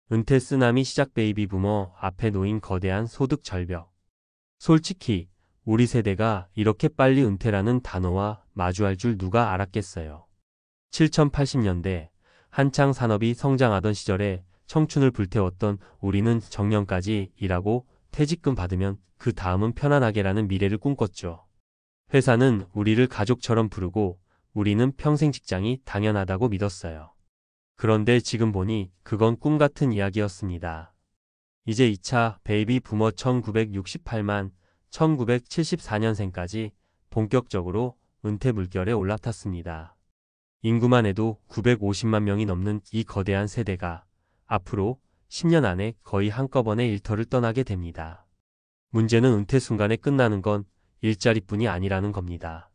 은퇴 쓰나미 시작 베이비 부머 앞에 놓인 거대한 소득 절벽. 솔직히 우리 세대가 이렇게 빨리 은퇴라는 단어와 마주할 줄 누가 알았겠어요. 7080년대 한창 산업이 성장하던 시절에 청춘을 불태웠던 우리는 정년까지 일하고 퇴직금 받으면 그 다음은 편안하게라는 미래를 꿈꿨죠. 회사는 우리를 가족처럼 부르고 우리는 평생 직장이 당연하다고 믿었어요. 그런데 지금 보니 그건 꿈 같은 이야기였습니다. 이제 2차 베이비 부머 1968만 1974년생까지 본격적으로 은퇴 물결에 올라탔습니다. 인구만 해도 950만 명이 넘는 이 거대한 세대가 앞으로 10년 안에 거의 한꺼번에 일터를 떠나게 됩니다. 문제는 은퇴 순간에 끝나는 건 일자리뿐이 아니라는 겁니다.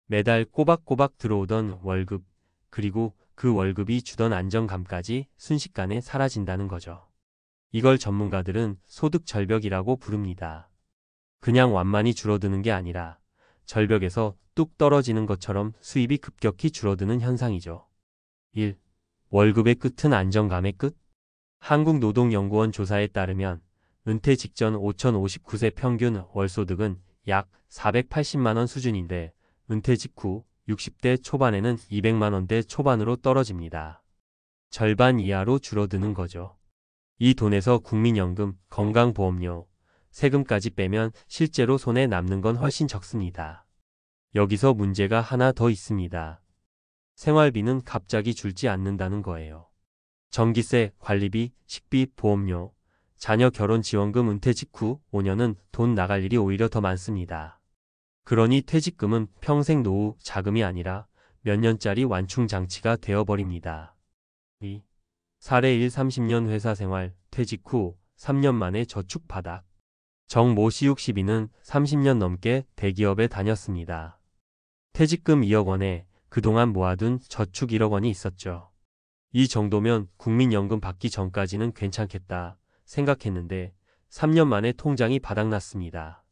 매달 꼬박꼬박 들어오던 월급, 그리고 그 월급이 주던 안정감까지 순식간에 사라진다는 거죠. 이걸 전문가들은 소득 절벽이라고 부릅니다. 그냥 완만히 줄어드는 게 아니라 절벽에서 뚝 떨어지는 것처럼 수입이 급격히 줄어드는 현상이죠. 1. 월급의 끝은 안정감의 끝? 한국노동연구원 조사에 따르면 은퇴 직전 5,059세 평균 월소득은 약 480만원 수준인데 은퇴 직후 60대 초반에는 200만원대 초반으로 떨어집니다. 절반 이하로 줄어드는 거죠. 이 돈에서 국민연금, 건강보험료, 세금까지 빼면 실제로 손에 남는 건 훨씬 적습니다. 여기서 문제가 하나 더 있습니다. 생활비는 갑자기 줄지 않는다는 거예요. 전기세, 관리비, 식비, 보험료, 자녀 결혼 지원금 은퇴 직후 5년은 돈 나갈 일이 오히려 더 많습니다. 그러니 퇴직금은 평생 노후 자금이 아니라 몇 년짜리 완충 장치가 되어버립니다. 2. 사례 1. 30년 회사 생활, 퇴직 후 3년 만에 저축 바닥. 정모 씨 62는 30년 넘게 대기업에 다녔습니다. 퇴직금 2억 원에 그동안 모아둔 저축 1억 원이 있었죠. 이 정도면 국민연금 받기 전까지는 괜찮겠다 생각했는데 3년 만에 통장이 바닥났습니다.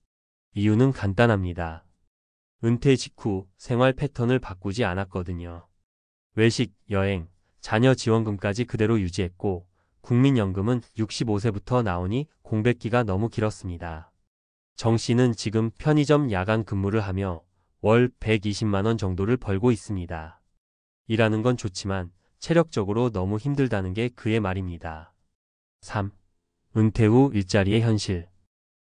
이유는 간단합니다. 은퇴 직후 생활 패턴을 바꾸지 않았거든요. 외식, 여행, 자녀 지원금까지 그대로 유지했고 국민연금은 65세부터 나오니 공백기가 너무 길었습니다. 정 씨는 지금 편의점 야간 근무를 하며 월 120만원 정도를 벌고 있습니다. 일하는 건 좋지만 체력적으로 너무 힘들다는 게 그의 말입니다. 3. 은퇴 후 일자리의 현실.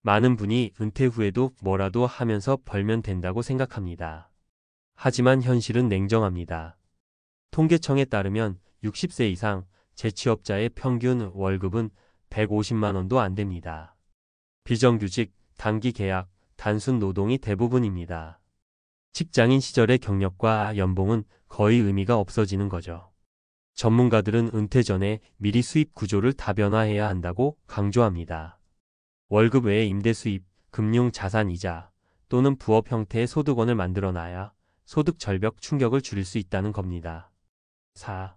많은 분이 은퇴 후에도 뭐라도 하면서 벌면 된다고 생각합니다. 하지만 현실은 냉정합니다. 통계청에 따르면 60세 이상 재취업자의 평균 월급은 150만 원도 안 됩니다. 비정규직, 단기 계약, 단순 노동이 대부분입니다. 직장인 시절의 경력과 연봉은 거의 의미가 없어지는 거죠. 전문가들은 은퇴 전에 미리 수입 구조를 다변화해야 한다고 강조합니다. 월급 외에 임대 수입, 금융 자산 이자 또는 부업 형태의 소득원을 만들어놔야 소득 절벽 충격을 줄일 수 있다는 겁니다. 4.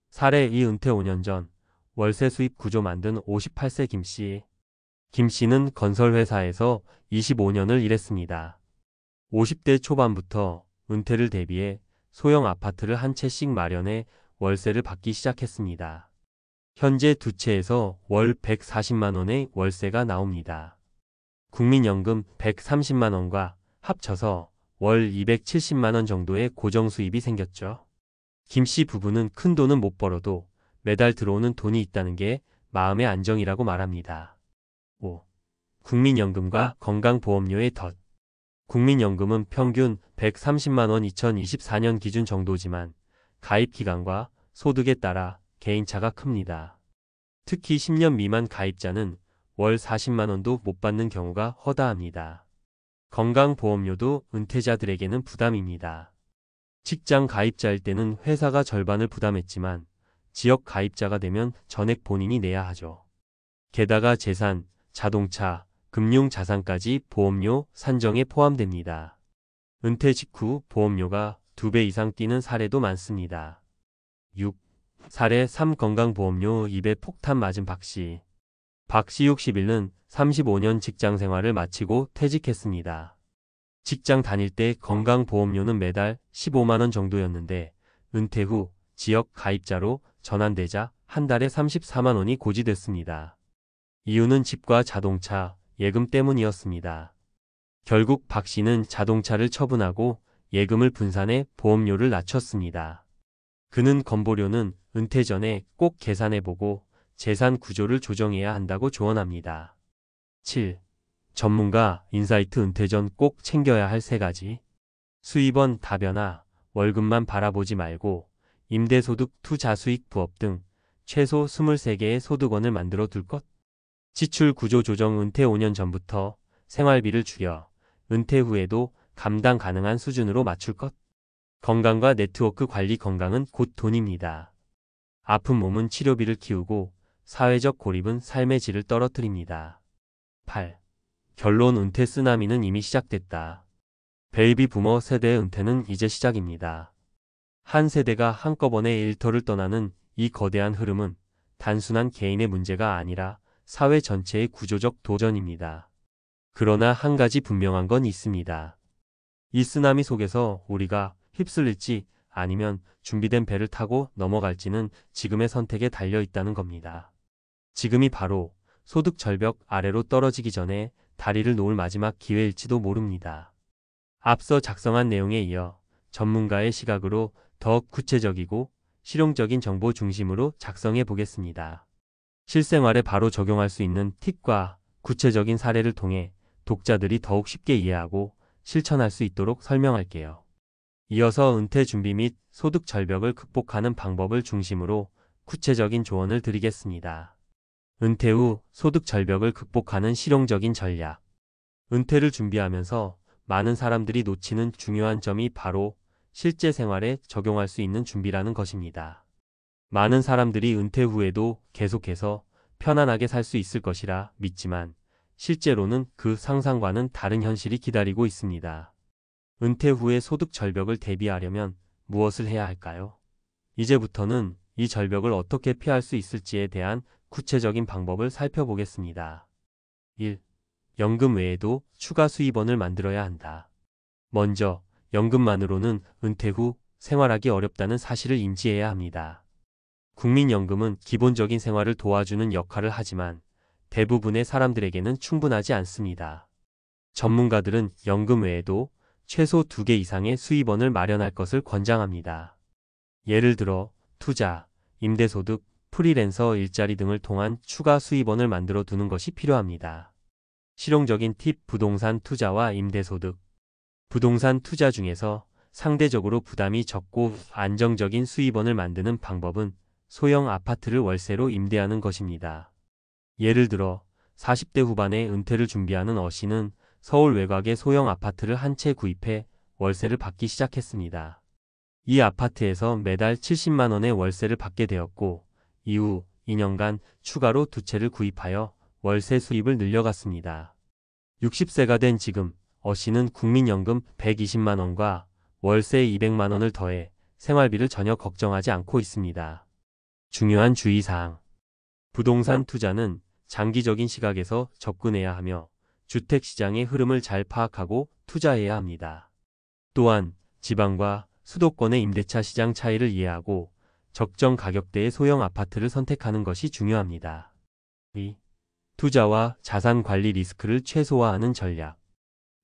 사례 2. 은퇴 5년 전 월세 수입 구조 만든 58세 김 씨. 김 씨는 건설회사에서 25년을 일했습니다. 50대 초반부터 은퇴를 대비해 소형 아파트를 한 채씩 마련해 월세를 받기 시작했습니다. 현재 두 채에서 월 140만 원의 월세가 나옵니다. 국민연금 130만 원과 합쳐서 월 270만 원 정도의 고정 수입이 생겼죠. 김 씨 부부는 큰 돈은 못 벌어도 매달 들어오는 돈이 있다는 게 마음의 안정이라고 말합니다. 5. 국민연금과 건강보험료의 덫. 국민연금은 평균 130만 원 2024년 기준 정도지만 가입 기간과 소득에 따라 개인차가 큽니다. 특히 10년 미만 가입자는 월 40만 원도 못 받는 경우가 허다합니다. 건강보험료도 은퇴자들에게는 부담입니다. 직장 가입자일 때는 회사가 절반을 부담했지만 지역 가입자가 되면 전액 본인이 내야 하죠. 게다가 재산, 자동차, 금융자산까지 보험료 산정에 포함됩니다. 은퇴 직후 보험료가 2배 이상 뛰는 사례도 많습니다. 6. 사례 3. 건강보험료 입에 폭탄 맞은 박씨. 박씨 61는 35년 직장생활을 마치고 퇴직했습니다. 직장 다닐 때 건강보험료는 매달 15만 원 정도였는데 은퇴 후 지역 가입자로 전환되자 한 달에 34만 원이 고지됐습니다. 이유는 집과 자동차, 예금 때문이었습니다. 결국 박 씨는 자동차를 처분하고 예금을 분산해 보험료를 낮췄습니다. 그는 건보료는 은퇴 전에 꼭 계산해보고 재산 구조를 조정해야 한다고 조언합니다. 7. 전문가 인사이트 은퇴 전 꼭 챙겨야 할 3가지. 수입원 다변화, 월급만 바라보지 말고 임대소득, 투자수익, 부업 등 최소 23개의 소득원을 만들어 둘 것. 지출 구조 조정. 은퇴 5년 전부터 생활비를 줄여 은퇴 후에도 감당 가능한 수준으로 맞출 것. 건강과 네트워크 관리. 건강은 곧 돈입니다. 아픈 몸은 치료비를 키우고 사회적 고립은 삶의 질을 떨어뜨립니다. 8. 결론. 은퇴 쓰나미는 이미 시작됐다. 베이비 부머 세대의 은퇴는 이제 시작입니다. 한 세대가 한꺼번에 일터를 떠나는 이 거대한 흐름은 단순한 개인의 문제가 아니라 사회 전체의 구조적 도전입니다. 그러나 한 가지 분명한 건 있습니다. 이 쓰나미 속에서 우리가 휩쓸릴지 아니면 준비된 배를 타고 넘어갈지는 지금의 선택에 달려 있다는 겁니다. 지금이 바로 소득 절벽 아래로 떨어지기 전에 다리를 놓을 마지막 기회일지도 모릅니다. 앞서 작성한 내용에 이어 전문가의 시각으로 더 구체적이고 실용적인 정보 중심으로 작성해 보겠습니다. 실생활에 바로 적용할 수 있는 팁과 구체적인 사례를 통해 독자들이 더욱 쉽게 이해하고 실천할 수 있도록 설명할게요. 이어서 은퇴 준비 및 소득 절벽을 극복하는 방법을 중심으로 구체적인 조언을 드리겠습니다. 은퇴 후 소득 절벽을 극복하는 실용적인 전략. 은퇴를 준비하면서 많은 사람들이 놓치는 중요한 점이 바로 실제 생활에 적용할 수 있는 준비라는 것입니다. 많은 사람들이 은퇴 후에도 계속해서 편안하게 살 수 있을 것이라 믿지만 실제로는 그 상상과는 다른 현실이 기다리고 있습니다. 은퇴 후의 소득 절벽을 대비하려면 무엇을 해야 할까요? 이제부터는 이 절벽을 어떻게 피할 수 있을지에 대한 구체적인 방법을 살펴보겠습니다. 1. 연금 외에도 추가 수입원을 만들어야 한다. 먼저 연금만으로는 은퇴 후 생활하기 어렵다는 사실을 인지해야 합니다. 국민연금은 기본적인 생활을 도와주는 역할을 하지만 대부분의 사람들에게는 충분하지 않습니다. 전문가들은 연금 외에도 최소 2개 이상의 수입원을 마련할 것을 권장합니다. 예를 들어 투자, 임대소득, 프리랜서 일자리 등을 통한 추가 수입원을 만들어 두는 것이 필요합니다. 실용적인 팁. 부동산 투자와 임대소득. 부동산 투자 중에서 상대적으로 부담이 적고 안정적인 수입원을 만드는 방법은 소형 아파트를 월세로 임대하는 것입니다. 예를 들어 40대 후반에 은퇴를 준비하는 어 씨는 서울 외곽의 소형 아파트를 한 채 구입해 월세를 받기 시작했습니다. 이 아파트에서 매달 70만 원의 월세를 받게 되었고 이후 2년간 추가로 2채를 구입하여 월세 수입을 늘려갔습니다. 60세가 된 지금 어 씨는 국민연금 120만 원과 월세 200만 원을 더해 생활비를 전혀 걱정하지 않고 있습니다. 중요한 주의사항. 부동산 투자는 장기적인 시각에서 접근해야 하며 주택시장의 흐름을 잘 파악하고 투자해야 합니다. 또한 지방과 수도권의 임대차 시장 차이를 이해하고 적정 가격대의 소형 아파트를 선택하는 것이 중요합니다. 2. 투자와 자산 관리 리스크를 최소화하는 전략.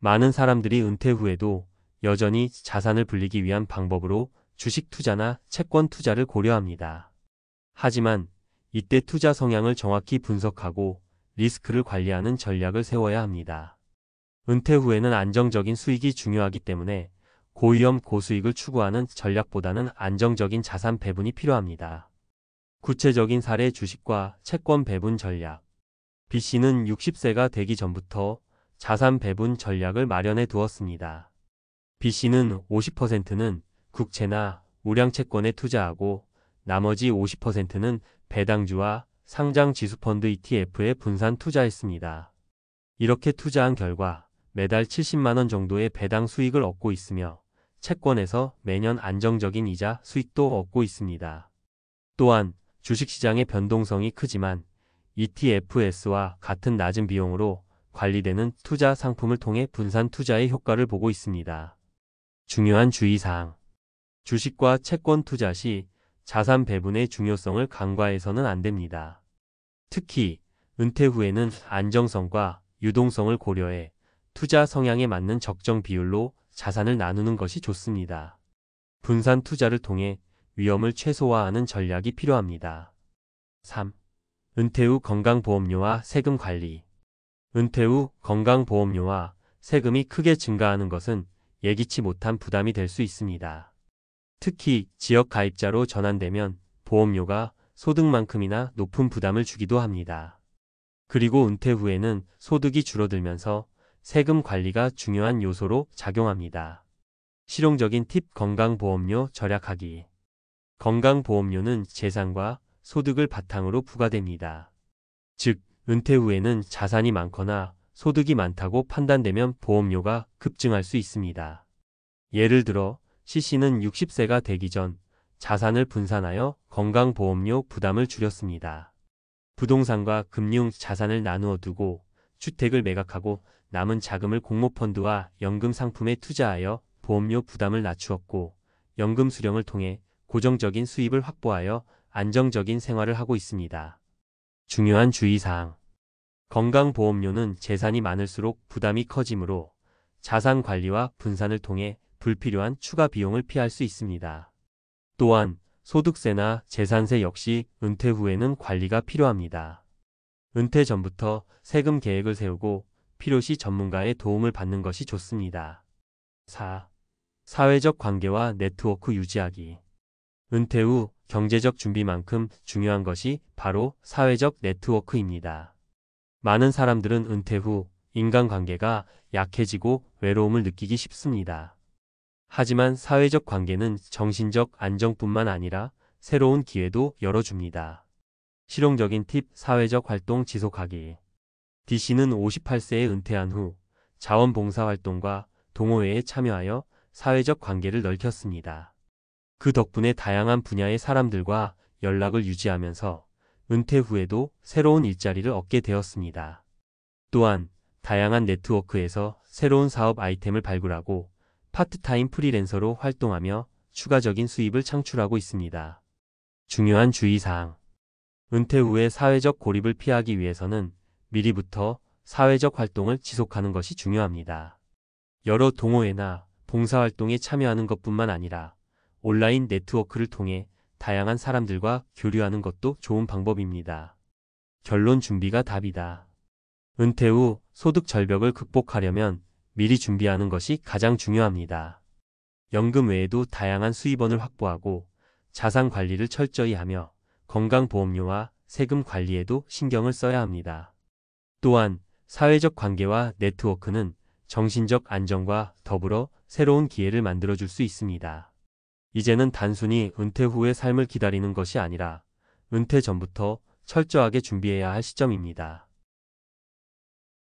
많은 사람들이 은퇴 후에도 여전히 자산을 불리기 위한 방법으로 주식 투자나 채권 투자를 고려합니다. 하지만 이때 투자 성향을 정확히 분석하고 리스크를 관리하는 전략을 세워야 합니다. 은퇴 후에는 안정적인 수익이 중요하기 때문에 고위험 고수익을 추구하는 전략보다는 안정적인 자산 배분이 필요합니다. 구체적인 사례. 주식과 채권 배분 전략. B 씨는 60세가 되기 전부터 자산 배분 전략을 마련해 두었습니다. B 씨는 50%는 국채나 우량채권에 투자하고 나머지 50%는 배당주와 상장 지수펀드 ETF에 분산 투자했습니다. 이렇게 투자한 결과 매달 70만 원 정도의 배당 수익을 얻고 있으며 채권에서 매년 안정적인 이자 수익도 얻고 있습니다. 또한 주식시장의 변동성이 크지만 ETFS와 같은 낮은 비용으로 관리되는 투자 상품을 통해 분산 투자의 효과를 보고 있습니다. 중요한 주의사항. 주식과 채권 투자 시 자산 배분의 중요성을 간과해서는 안 됩니다. 특히 은퇴 후에는 안정성과 유동성을 고려해 투자 성향에 맞는 적정 비율로 자산을 나누는 것이 좋습니다. 분산 투자를 통해 위험을 최소화하는 전략이 필요합니다. 3. 은퇴 후 건강보험료와 세금 관리. 은퇴 후 건강보험료와 세금이 크게 증가하는 것은 예기치 못한 부담이 될 수 있습니다. 특히 지역 가입자로 전환되면 보험료가 소득만큼이나 높은 부담을 주기도 합니다. 그리고 은퇴 후에는 소득이 줄어들면서 세금 관리가 중요한 요소로 작용합니다. 실용적인 팁 건강보험료 절약하기. 건강보험료는 재산과 소득을 바탕으로 부과됩니다. 즉, 은퇴 후에는 자산이 많거나 소득이 많다고 판단되면 보험료가 급증할 수 있습니다. 예를 들어 C씨는 60세가 되기 전 자산을 분산하여 건강보험료 부담을 줄였습니다. 부동산과 금융 자산을 나누어 두고 주택을 매각하고 남은 자금을 공모펀드와 연금 상품에 투자하여 보험료 부담을 낮추었고 연금 수령을 통해 고정적인 수입을 확보하여 안정적인 생활을 하고 있습니다. 중요한 주의사항. 건강보험료는 재산이 많을수록 부담이 커지므로 자산 관리와 분산을 통해 불필요한 추가 비용을 피할 수 있습니다. 또한 소득세나 재산세 역시 은퇴 후에는 관리가 필요합니다. 은퇴 전부터 세금 계획을 세우고 필요시 전문가의 도움을 받는 것이 좋습니다. 4. 사회적 관계와 네트워크 유지하기. 은퇴 후 경제적 준비만큼 중요한 것이 바로 사회적 네트워크입니다. 많은 사람들은 은퇴 후 인간관계가 약해지고 외로움을 느끼기 쉽습니다. 하지만 사회적 관계는 정신적 안정뿐만 아니라 새로운 기회도 열어줍니다. 실용적인 팁 사회적 활동 지속하기. D씨는 58세에 은퇴한 후 자원봉사활동과 동호회에 참여하여 사회적 관계를 넓혔습니다. 그 덕분에 다양한 분야의 사람들과 연락을 유지하면서 은퇴 후에도 새로운 일자리를 얻게 되었습니다. 또한 다양한 네트워크에서 새로운 사업 아이템을 발굴하고 파트타임 프리랜서로 활동하며 추가적인 수입을 창출하고 있습니다. 중요한 주의사항. 은퇴 후에 사회적 고립을 피하기 위해서는 미리부터 사회적 활동을 지속하는 것이 중요합니다. 여러 동호회나 봉사활동에 참여하는 것뿐만 아니라 온라인 네트워크를 통해 다양한 사람들과 교류하는 것도 좋은 방법입니다. 결론 준비가 답이다. 은퇴 후 소득 절벽을 극복하려면 미리 준비하는 것이 가장 중요합니다. 연금 외에도 다양한 수입원을 확보하고 자산 관리를 철저히 하며 건강보험료와 세금 관리에도 신경을 써야 합니다. 또한 사회적 관계와 네트워크는 정신적 안정과 더불어 새로운 기회를 만들어줄 수 있습니다. 이제는 단순히 은퇴 후의 삶을 기다리는 것이 아니라 은퇴 전부터 철저하게 준비해야 할 시점입니다.